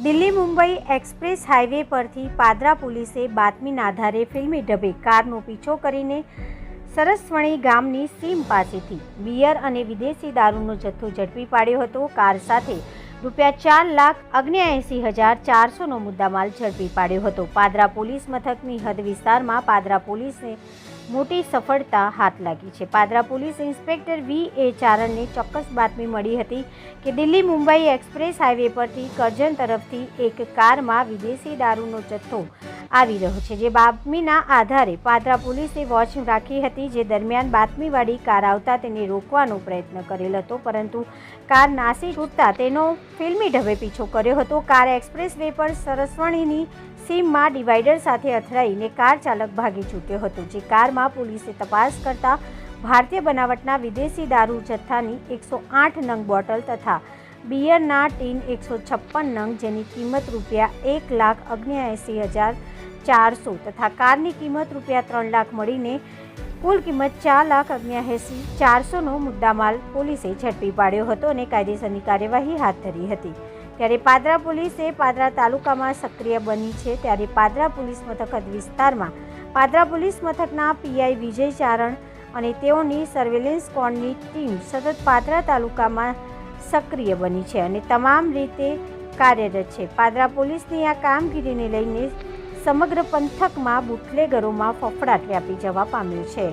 Delhi Mumbai express highway પરથી પાદરા પોલીસે બાતમીના આધારે ફિલ્મી ઢબે કારનો પીછો કરીને સરસવણી ગામની સીમ પાસેથી બિયર અને વિદેશી દારૂનો જથ્થો ઝડપી પાડ્યો હતો. કાર સાથે ₹4,79,400નો મુદ્દામાલ ઝડપી પાડ્યો હતો. પાદરા પોલીસ મથકની હદ વિસ્તારમાં પાદરા પોલીસને મોટી સફળતા હાથ લાગી છે. Padra police inspector V.A. ચારણને ચોક્કસ બાતમી મળી હતી કે દિલ્હી મુંબઈ એક્સપ્રેસ હાઈવે પરથી કરજણ તરફથી એક કારમાં વિદેશી દારૂનો જથ્થો આવી રહ્યો છે. જે બાતમીના આધારે પાદરા પોલીસે વોચ રાખી હતી. જે દરમિયાન બાતમીવાળી કાર આવતા તેને રોકવાનો પ્રયત્ન કરેલ હતો, પરંતુ કાર નાસી છૂટતા તેનો ફિલ્મી ઢબે પીછો કર્યો હતો. કાર એક્સપ્રેસ વે પર સરસવણીની સીમમાં ડિવાઈડર સાથે અથડાઈને કાર ચાલક ભાગી છૂટ્યો હતો. જે કારમાં પોલીસે તપાસ કરતા ભારતીય બનાવટના વિદેશી દારૂ જથ્થાની 108 નંગ બોટલ તથા બિયરના ટીન 156 નંગ, જેની કિંમત ₹1,79,400 તથા કારની કિંમત ₹3 લાખ મળીને કુલ કિંમત ₹4,79,400નો મુદ્દામાલ પોલીસે ઝડપી પાડ્યો હતો અને કાયદેસરની કાર્યવાહી હાથ ધરી હતી. ત્યારે પાદરા પોલીસે પાદરા તાલુકામાં સક્રિય બની છે. ત્યારે પાદરા પોલીસ મથક હદ વિસ્તારમાં પાદરા પોલીસ મથકના PI વિજય ચારણ અને તેઓની સર્વેલન્સ સ્ક્વોડની ટીમ સતત પાદરા તાલુકામાં સક્રિય બની છે અને તમામ રીતે કાર્યરત છે. પાદરા પોલીસની આ કામગીરીને લઈને સમગ્ર પંથકમાં બુટલેગરોમાં ફફડાટ વ્યાપી જવા પામ્યો છે.